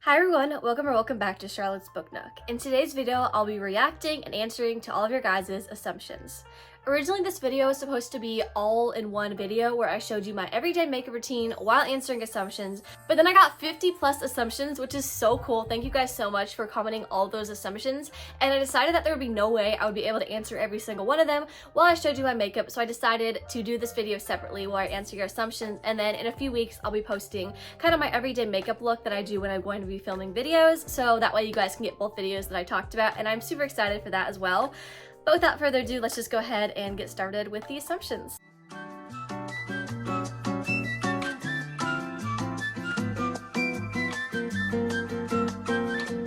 Hi everyone, welcome back to Charlotte's Book Nook. In today's video, I'll be reacting and answering to all of your guys' assumptions. Originally, this video was supposed to be all in one video where I showed you my everyday makeup routine while answering assumptions, but then I got 50 plus assumptions, which is so cool. Thank you guys so much for commenting all those assumptions, and I decided that there would be no way I would be able to answer every single one of them while I showed you my makeup, so I decided to do this video separately while I answer your assumptions, and then in a few weeks, I'll be posting kind of my everyday makeup look that I do when I'm going to be filming videos, so that way you guys can get both videos that I talked about, and I'm super excited for that as well. But without further ado, let's just go ahead and get started with the assumptions.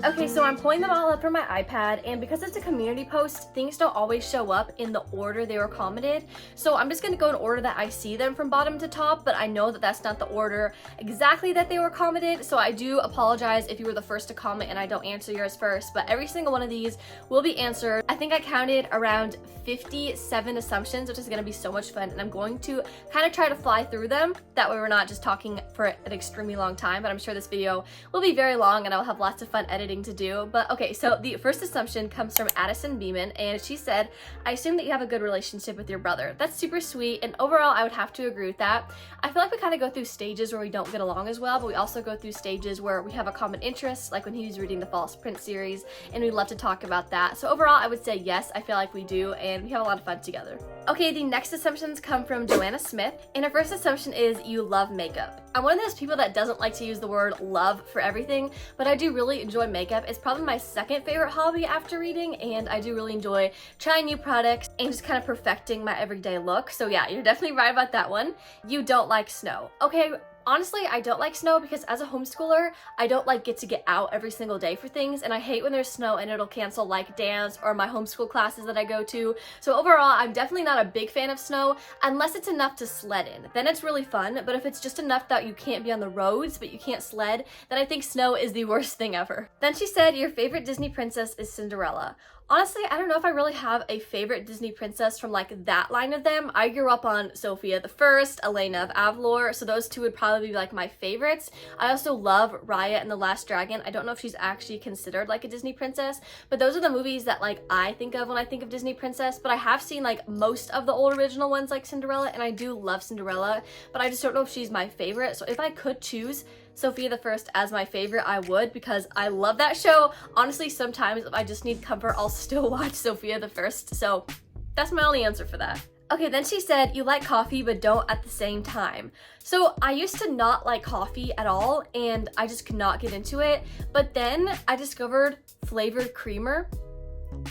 Okay, so I'm pulling them all up from my iPad, and because it's a community post, things don't always show up in the order they were commented. So I'm just gonna go in order that I see them from bottom to top, but I know that that's not the order exactly that they were commented, so I do apologize if you were the first to comment and I don't answer yours first, but every single one of these will be answered. I think I counted around 57 assumptions, which is gonna be so much fun, and I'm going to kind of try to fly through them. That way we're not just talking for an extremely long time, but I'm sure this video will be very long and I'll have lots of fun editing to do. But okay, so the first assumption comes from Addison Beeman, and she said, I assume that you have a good relationship with your brother. That's super sweet, and overall I would have to agree with that. I feel like we kind of go through stages where we don't get along as well, but we also go through stages where we have a common interest, like when he was reading the False Prince series, and we love to talk about that. So overall I would say yes, I feel like we do, and we have a lot of fun together. Okay, the next assumptions come from Joanna Smith, and her first assumption is you love makeup. I'm one of those people that doesn't like to use the word love for everything, but I do really enjoy makeup. It's probably my second favorite hobby after reading, and I do really enjoy trying new products and just kind of perfecting my everyday look. So yeah, you're definitely right about that one. You don't like snow. Okay, honestly, I don't like snow because as a homeschooler, I don't like get to get out every single day for things, and I hate when there's snow and it'll cancel like dance or my homeschool classes that I go to. So overall, I'm definitely not a big fan of snow unless it's enough to sled in. Then it's really fun, but if it's just enough that you can't be on the roads but you can't sled, then I think snow is the worst thing ever. Then she said your favorite Disney princess is Cinderella. Honestly, I don't know if I really have a favorite Disney princess from like that line of them. I grew up on Sophia the First, Elena of Avalor, so those two would probably be like my favorites. I also love Raya and the Last Dragon. I don't know if she's actually considered like a Disney princess, but those are the movies that like I think of when I think of Disney princess, but I have seen like most of the old original ones like Cinderella, and I do love Cinderella, but I just don't know if she's my favorite. So if I could choose Sophia the First as my favorite, I would, because I love that show. Honestly, sometimes if I just need comfort, I'll still watch Sophia the First, so that's my only answer for that. Okay, then she said you like coffee but don't at the same time. So I used to not like coffee at all, and I just could not get into it, but then I discovered flavored creamer,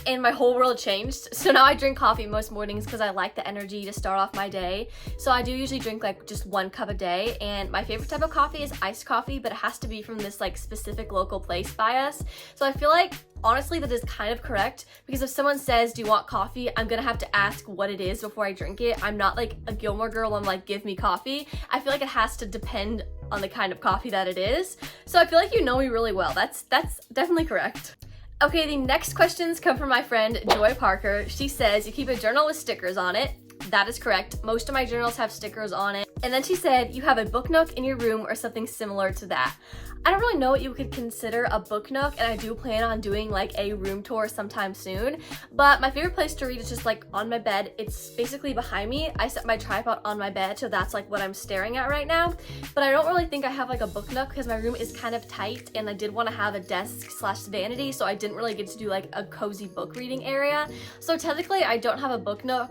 and my whole world changed. So now I drink coffee most mornings because I like the energy to start off my day. So I do usually drink like just 1 cup a day, and my favorite type of coffee is iced coffee, but it has to be from this like specific local place by us. So I feel like honestly that is kind of correct, because if someone says do you want coffee, I'm gonna have to ask what it is before I drink it. I'm not like a Gilmore Girl, I'm like give me coffee. I feel like it has to depend on the kind of coffee that it is. So I feel like you know me really well. That's definitely correct. Okay, the next questions come from my friend Joy Parker. She says you keep a journal with stickers on it. That is correct. Most of my journals have stickers on it. And then she said you have a book nook in your room or something similar to that. I don't really know what you could consider a book nook, and I do plan on doing like a room tour sometime soon, but my favorite place to read is just like on my bed. It's basically behind me. I set my tripod on my bed, so that's like what I'm staring at right now, but I don't really think I have like a book nook because my room is kind of tight, and I did want to have a desk slash vanity, so I didn't really get to do like a cozy book reading area. So technically I don't have a book nook,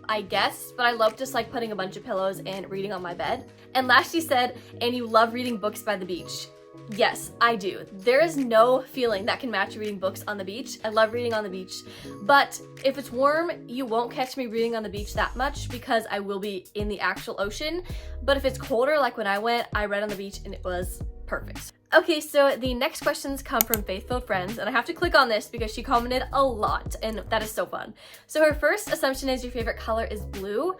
I guess, but I love just like putting a bunch of pillows and reading on my bed. And last she said, and you love reading books by the beach. Yes, I do. There is no feeling that can match reading books on the beach. I love reading on the beach, but if it's warm, you won't catch me reading on the beach that much because I will be in the actual ocean. But if it's colder, like when I went, I read on the beach and it was perfect. Okay, so the next questions come from Faithful Friends, and I have to click on this because she commented a lot, and that is so fun. So her first assumption is your favorite color is blue.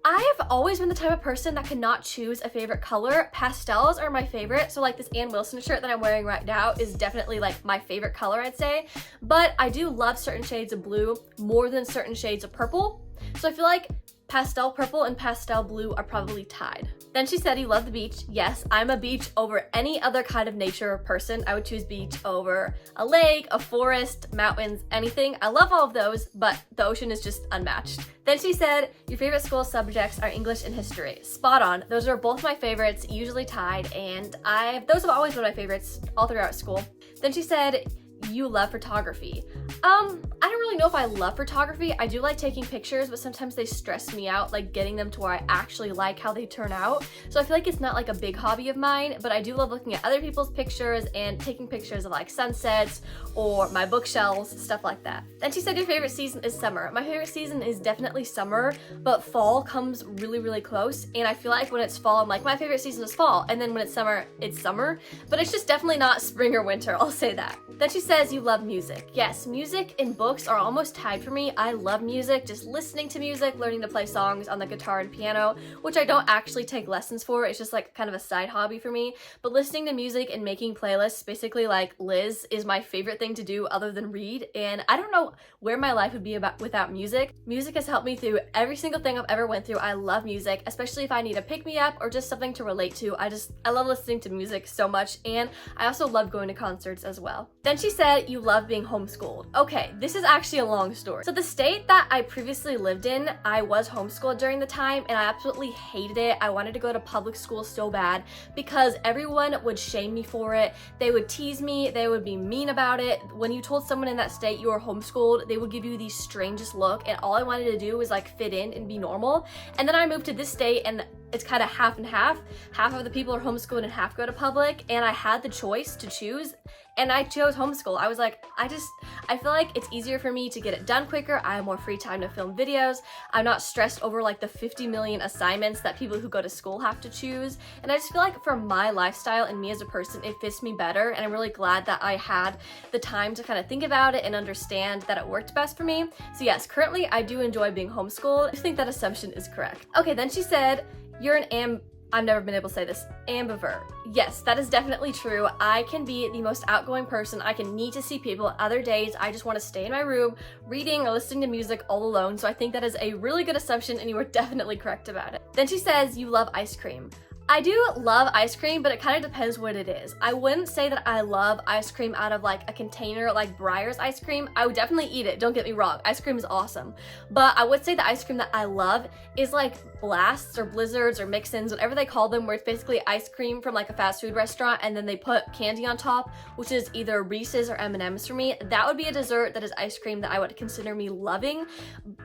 I have always been the type of person that cannot choose a favorite color. Pastels are my favorite, so like this Ann Wilson shirt that I'm wearing right now is definitely like my favorite color, I'd say. But I do love certain shades of blue more than certain shades of purple. So I feel like Pastel purple and pastel blue are probably tied. Then she said, you love the beach. Yes, I'm a beach over any other kind of nature person. I would choose beach over a lake, a forest, mountains, anything. I love all of those, but the ocean is just unmatched. Then she said, your favorite school subjects are English and history. Spot on. Those are both my favorites, usually tied, and those have always been my favorites all throughout school. Then she said, you love photography. I don't really know if I love photography. I do like taking pictures, but sometimes they stress me out, like getting them to where I actually like how they turn out. So I feel like it's not like a big hobby of mine, but I do love looking at other people's pictures and taking pictures of like sunsets or my bookshelves, stuff like that. Then she said your favorite season is summer. My favorite season is definitely summer, but fall comes really, really close. And I feel like when it's fall, I'm like, my favorite season is fall. And then when it's summer, but it's just definitely not spring or winter, I'll say that. Then she says you love music. Yes, music and books are almost tied for me. I love music, just listening to music, learning to play songs on the guitar and piano, which I don't actually take lessons for. It's just like kind of a side hobby for me. But listening to music and making playlists, basically like Liz, is my favorite thing to do other than read. And I don't know where my life would be without music. Music has helped me through every single thing I've ever went through. I love music, especially if I need a pick-me-up or just something to relate to. I love listening to music so much, and I also love going to concerts as well. Then she said you love being homeschooled. Okay, this is actually a long story. So the state that I previously lived in, I was homeschooled during the time, and I absolutely hated it. I wanted to go to public school so bad because everyone would shame me for it. They would tease me, they would be mean about it. When you told someone in that state you were homeschooled, they would give you the strangest look, and all I wanted to do was like fit in and be normal. And then I moved to this state, and it's kind of half and half. Half of the people are homeschooled and half go to public, and I had the choice to choose, and I chose homeschool. I was like, I feel like it's easier for me to get it done quicker. I have more free time to film videos. I'm not stressed over like the 50 million assignments that people who go to school have to choose. And I just feel like for my lifestyle and me as a person, it fits me better. And I'm really glad that I had the time to kind of think about it and understand that it worked best for me. So yes, currently I do enjoy being homeschooled. I think that assumption is correct. Okay, then she said, you're an I've never been able to say this, ambivert. Yes, that is definitely true. I can be the most outgoing person. I can need to see people. Other days, I just want to stay in my room, reading or listening to music all alone. So I think that is a really good assumption, and you are definitely correct about it. Then she says, you love ice cream. I do love ice cream, but it kind of depends what it is. I wouldn't say that I love ice cream out of like a container like Breyer's ice cream. I would definitely eat it, don't get me wrong. Ice cream is awesome. But I would say the ice cream that I love is like Blasts or Blizzards or Mix-Ins, whatever they call them, where it's basically ice cream from like a fast food restaurant and then they put candy on top, which is either Reese's or M&M's for me. That would be a dessert that is ice cream that I would consider me loving.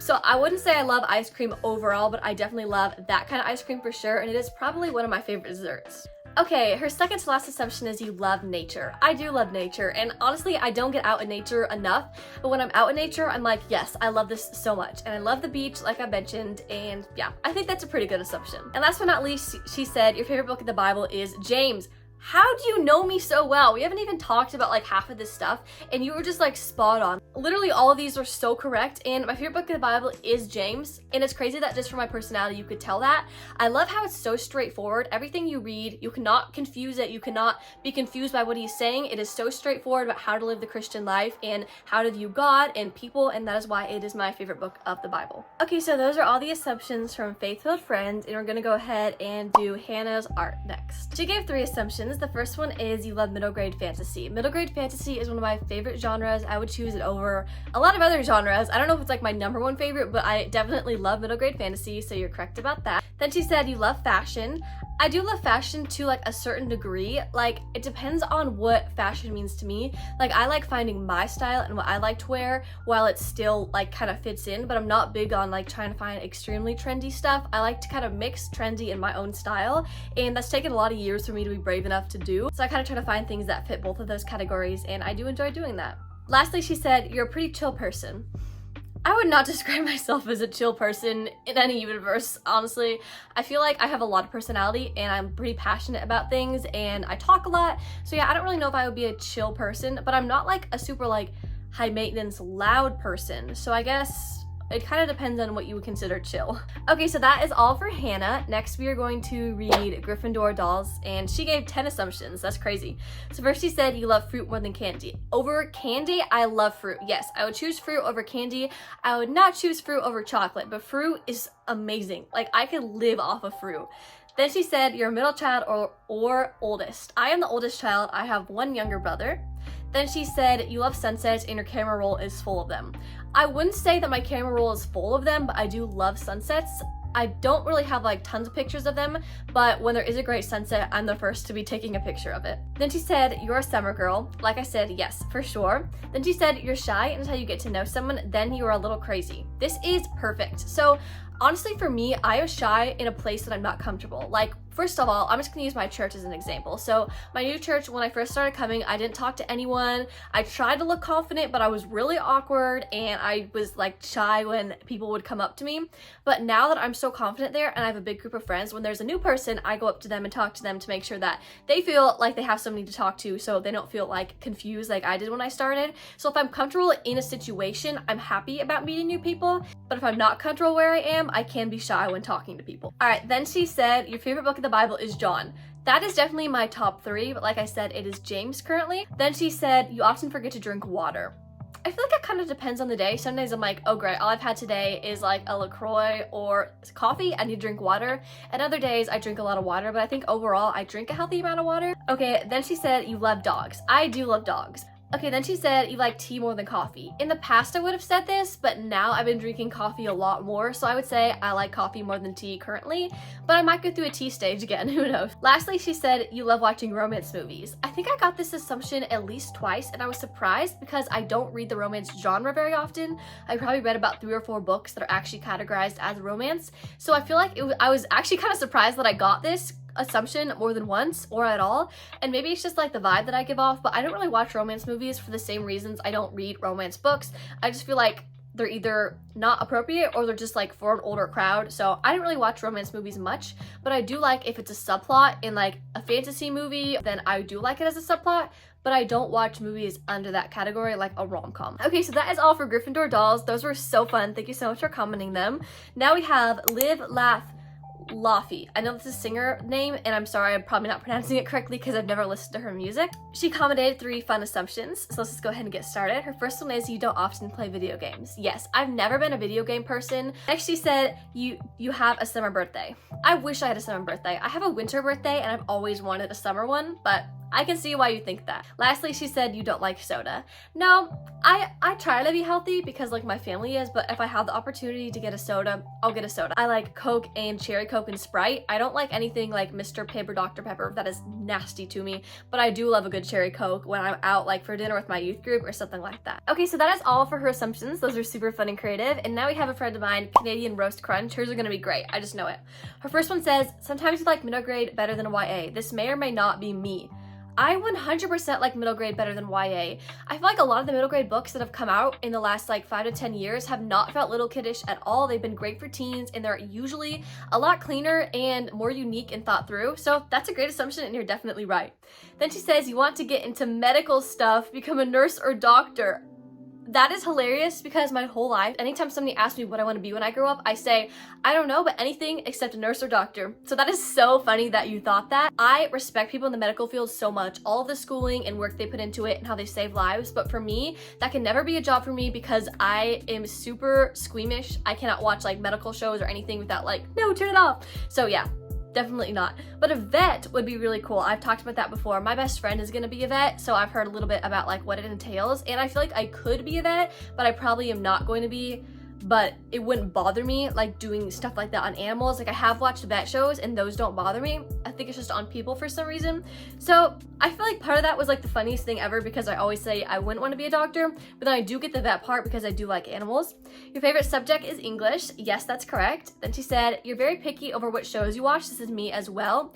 So I wouldn't say I love ice cream overall, but I definitely love that kind of ice cream for sure, and it is probably one of my favorite desserts. Okay, her second to last assumption is you love nature. I do love nature, and honestly, I don't get out in nature enough, but when I'm out in nature, I'm like, yes, I love this so much, and I love the beach, like I mentioned, and yeah, I think that's a pretty good assumption. And last but not least, she said your favorite book in the Bible is James. How do you know me so well? We haven't even talked about like half of this stuff, and you were just like spot on. Literally all of these are so correct, and my favorite book in the Bible is James, and it's crazy that just from my personality you could tell that. I love how it's so straightforward. Everything you read, you cannot confuse it. You cannot be confused by what he's saying. It is so straightforward about how to live the Christian life and how to view God and people, and that is why it is my favorite book of the Bible. Okay, so those are all the assumptions from Faith-Filled Friends, and we're gonna go ahead and do Hannah's art next. She gave 3 assumptions. The first one is you love middle grade fantasy. Middle grade fantasy is one of my favorite genres. I would choose it over a lot of other genres. I don't know if it's like my number one favorite, but I definitely love middle grade fantasy, so you're correct about that. Then she said you love fashion. I do love fashion to like a certain degree. Like it depends on what fashion means to me. Like I like finding my style and what I like to wear while it still like kind of fits in, but I'm not big on like trying to find extremely trendy stuff. I like to kind of mix trendy in my own style, and that's taken a lot of years for me to be brave enough to do. So I kind of try to find things that fit both of those categories, and I do enjoy doing that. Lastly, she said you're a pretty chill person. I would not describe myself as a chill person in any universe, honestly. I feel like I have a lot of personality and I'm pretty passionate about things and I talk a lot. So yeah, I don't really know if I would be a chill person, but I'm not like a super like high maintenance loud person. So I guess it kind of depends on what you would consider chill. Okay, so that is all for Hannah. Next, we are going to read Gryffindor Dolls, and she gave 10 assumptions. That's crazy. So first she said you love fruit more than candy. Over candy, I love fruit. Yes, I would choose fruit over candy. I would not choose fruit over chocolate, but fruit is amazing. Like, I could live off of fruit. Then she said you're a middle child or oldest. I am the oldest child. I have one younger brother. Then she said you love sunsets and your camera roll is full of them. I wouldn't say that my camera roll is full of them, but I do love sunsets. I don't really have like tons of pictures of them, but when there is a great sunset, I'm the first to be taking a picture of it. Then she said, you're a summer girl. Like I said, yes, for sure. Then she said, you're shy until you get to know someone, then you are a little crazy. This is perfect. So honestly, for me, I was shy in a place that I'm not comfortable. Like, first of all, I'm just gonna use my church as an example. So my new church, when I first started coming, I didn't talk to anyone. I tried to look confident, but I was really awkward and I was like shy when people would come up to me. But now that I'm so confident there and I have a big group of friends, when there's a new person, I go up to them and talk to them to make sure that they feel like they have somebody to talk to so they don't feel like confused like I did when I started. So if I'm comfortable in a situation, I'm happy about meeting new people. But if I'm not comfortable where I am, I can be shy when talking to people. All right, then she said, your favorite book of the Bible is John. That is definitely my top 3, but like I said, it is James currently. Then she said, you often forget to drink water. I feel like it kind of depends on the day. Some days I'm like, oh great, all I've had today is like a LaCroix or coffee, I need to drink water. And other days I drink a lot of water, but I think overall I drink a healthy amount of water. Okay, then she said, you love dogs. I do love dogs. Okay, then she said you like tea more than coffee. In the past I would have said this, but now I've been drinking coffee a lot more, so I would say I like coffee more than tea currently, but I might go through a tea stage again, who knows. Lastly, she said you love watching romance movies. I think I got this assumption at least twice, and I was surprised because I don't read the romance genre very often. I probably read about 3 or 4 books that are actually categorized as romance, so I feel like I was actually kind of surprised that I got this assumption more than once or at all, and maybe it's just like the vibe that I give off, but I don't really watch romance movies for the same reasons I don't read romance books. I just feel like they're either not appropriate or they're just like for an older crowd, so I don't really watch romance movies much, but I do like if it's a subplot in like a fantasy movie, then I do like it as a subplot, but I don't watch movies under that category like a rom-com. Okay, so that is all for Gryffindor Dolls. Those were so fun. Thank you so much for commenting them. Now we have Live, Laugh, Laffy. I know this is a singer name, and I'm sorry I'm probably not pronouncing it correctly because I've never listened to her music. She commented 3 fun assumptions, so let's just go ahead and get started. Her first one is you don't often play video games. Yes, I've never been a video game person. Next she said you have a summer birthday. I wish I had a summer birthday. I have a winter birthday and I've always wanted a summer one, but I can see why you think that. Lastly, she said you don't like soda. No, I try to be healthy because like my family is, but if I have the opportunity to get a soda, I'll get a soda. I like Coke and Cherry Coke and Sprite. I don't like anything like Mr. Pibb or Dr. Pepper. That is nasty to me, but I do love a good Cherry Coke when I'm out like for dinner with my youth group or something like that. Okay, so that is all for her assumptions. Those are super fun and creative. And now we have a friend of mine, Canadian Roast Crunch. Hers are gonna be great, I just know it. Her first one says, sometimes you like middle grade better than YA. This may or may not be me. I 100% like middle grade better than YA. I feel like a lot of the middle grade books that have come out in the last like 5 to 10 years have not felt little kiddish at all. They've been great for teens and they're usually a lot cleaner and more unique and thought through. So that's a great assumption and you're definitely right. Then she says you want to get into medical stuff, become a nurse or doctor. That is hilarious because my whole life, anytime somebody asks me what I want to be when I grow up, I say, I don't know, but anything except a nurse or doctor. So that is so funny that you thought that. I respect people in the medical field so much, all of the schooling and work they put into it and how they save lives. But for me, that can never be a job for me because I am super squeamish. I cannot watch like medical shows or anything without like, no, turn it off. So yeah. Definitely not. But a vet would be really cool. I've talked about that before. My best friend is gonna be a vet, so I've heard a little bit about like what it entails, and I feel like I could be a vet, but I probably am not going to be. But it wouldn't bother me like doing stuff like that on animals. Like I have watched vet shows and those don't bother me. I think it's just on people for some reason. So I feel like part of that was like the funniest thing ever because I always say I wouldn't want to be a doctor, but then I do get the vet part because I do like animals. Your favorite subject is English. Yes, that's correct. Then she said, you're very picky over what shows you watch. This is me as well.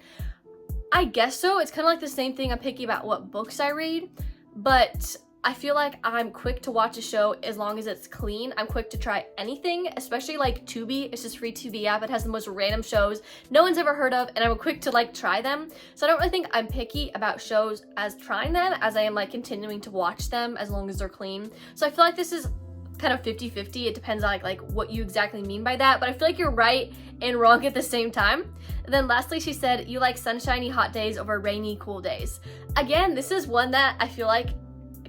I guess so. It's kind of like the same thing. I'm picky about what books I read, but I feel like I'm quick to watch a show as long as it's clean. I'm quick to try anything, especially like Tubi. It's this free Tubi app. It has the most random shows no one's ever heard of, and I'm quick to like try them. So I don't really think I'm picky about shows as trying them as I am like continuing to watch them as long as they're clean. So I feel like this is kind of 50-50. It depends on like what you exactly mean by that, but I feel like you're right and wrong at the same time. And then lastly, she said you like sunshiny hot days over rainy cool days. Again, this is one that I feel like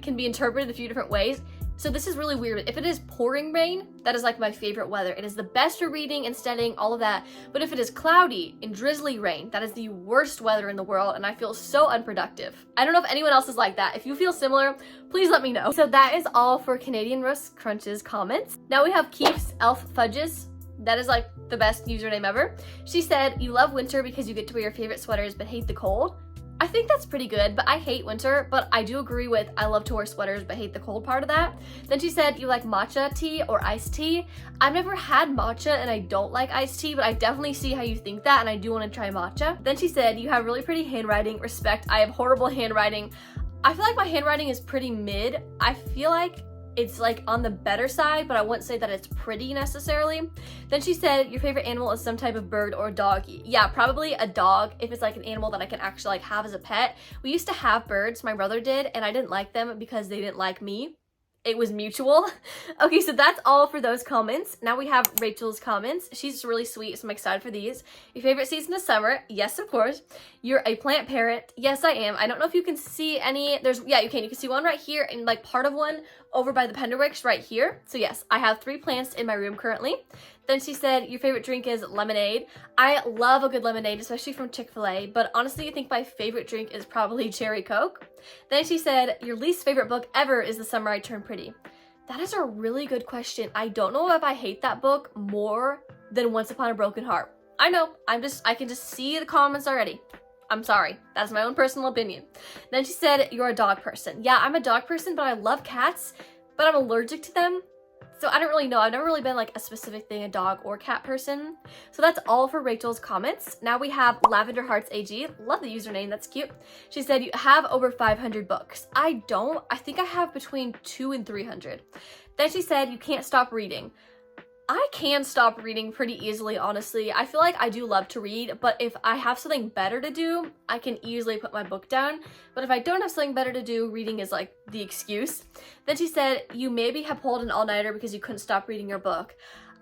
can be interpreted a few different ways. So this is really weird. If it is pouring rain, that is like my favorite weather. It is the best for reading and studying, all of that. But if it is cloudy and drizzly rain, that is the worst weather in the world, and I feel so unproductive. I don't know if anyone else is like that. If you feel similar, please let me know. So that is all for Canadian Roast Crunch's comments. Now we have Keef's Elf Fudges. That is like the best username ever. She said, you love winter because you get to wear your favorite sweaters but hate the cold. I think that's pretty good, but I hate winter, but I do agree with I love to wear sweaters but hate the cold part of that. Then she said you like matcha tea or iced tea. I've never had matcha and I don't like iced tea, but I definitely see how you think that and I do want to try matcha. Then she said you have really pretty handwriting. Respect. I have horrible handwriting. I feel like my handwriting is pretty mid. I feel like it's like on the better side, but I wouldn't say that it's pretty necessarily. Then she said your favorite animal is some type of bird or dog. Yeah, probably a dog if it's like an animal that I can actually like have as a pet. We used to have birds, my brother did, and I didn't like them because they didn't like me. It was mutual. Okay, so that's all for those comments. Now we have Rachel's comments. She's really sweet, so I'm excited for these. Your favorite season of summer? Yes, of course. You're a plant parent? Yes, I am. I don't know if you can see any. Yeah, you can see one right here and like part of one over by the Penderwicks right here. So yes, I have 3 plants in my room currently. Then she said your favorite drink is lemonade. I love a good lemonade, especially from Chick-fil-A, but honestly I think my favorite drink is probably cherry Coke. Then she said your least favorite book ever is The Summer I Turned Pretty. That is a really good question. I don't know if I hate that book more than Once Upon a Broken Heart. I know, I can just see the comments already. I'm sorry, that's my own personal opinion. Then she said you're a dog person. Yeah, I'm a dog person, but I love cats, but I'm allergic to them. So I don't really know. I've never really been like a specific thing, a dog or cat person. So that's all for Rachel's comments. Now we have Lavender Hearts AG. Love the username, that's cute. She said you have over 500 books. I don't. I think I have between 200 and 300. Then she said you can't stop reading. I can stop reading pretty easily, honestly. I feel like I do love to read, but if I have something better to do, I can easily put my book down. But if I don't have something better to do, reading is like the excuse. Then she said, you maybe have pulled an all-nighter because you couldn't stop reading your book.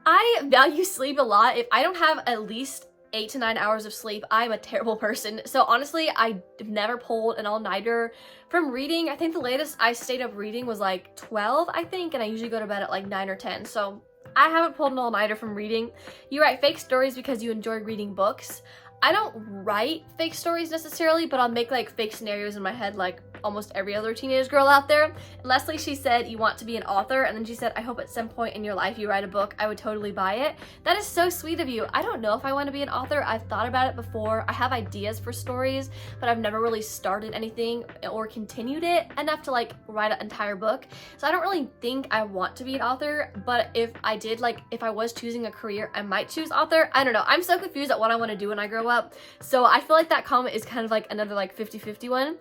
I value sleep a lot. If I don't have at least 8 to 9 hours of sleep, I'm a terrible person. So honestly, I've never pulled an all-nighter from reading. I think the latest I stayed up reading was like 12, I think, and I usually go to bed at like 9 or 10. So I haven't pulled an all-nighter from reading. You write fake stories because you enjoy reading books. I don't write fake stories necessarily, but I'll make like fake scenarios in my head like almost every other teenage girl out there. And lastly, she said you want to be an author, and then she said I hope at some point in your life you write a book. I would totally buy it. That is so sweet of you. I don't know if I want to be an author. I've thought about it before. I have ideas for stories, but I've never really started anything or continued it enough to like write an entire book. So I don't really think I want to be an author, but if I did, like if I was choosing a career, I might choose author. I don't know. I'm so confused at what I want to do when I grow up. So I feel like that comment is kind of like another like 50-50 one.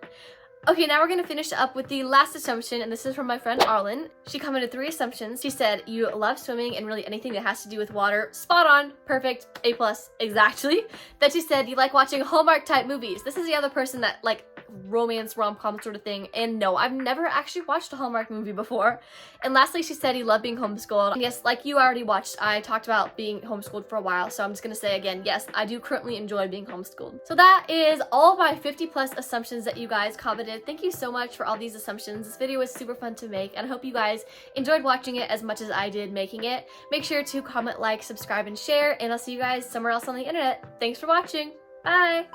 Okay, now we're gonna finish up with the last assumption, and this is from my friend Arlen. She commented 3 assumptions. She said, you love swimming and really anything that has to do with water. Spot on, perfect, A+, exactly. Then she said, you like watching Hallmark type movies. This is the other person that like romance rom-com sort of thing, and no, I've never actually watched a Hallmark movie before. And lastly, she said you love being homeschooled. And yes, like you already watched, I talked about being homeschooled for a while, so I'm just gonna say again, yes, I do currently enjoy being homeschooled. So that is all of my 50+ assumptions that you guys commented. Thank you so much for all these assumptions. This video was super fun to make, and I hope you guys enjoyed watching it as much as I did making it. Make sure to comment, like, subscribe, and share, and I'll see you guys somewhere else on the internet. Thanks for watching. Bye!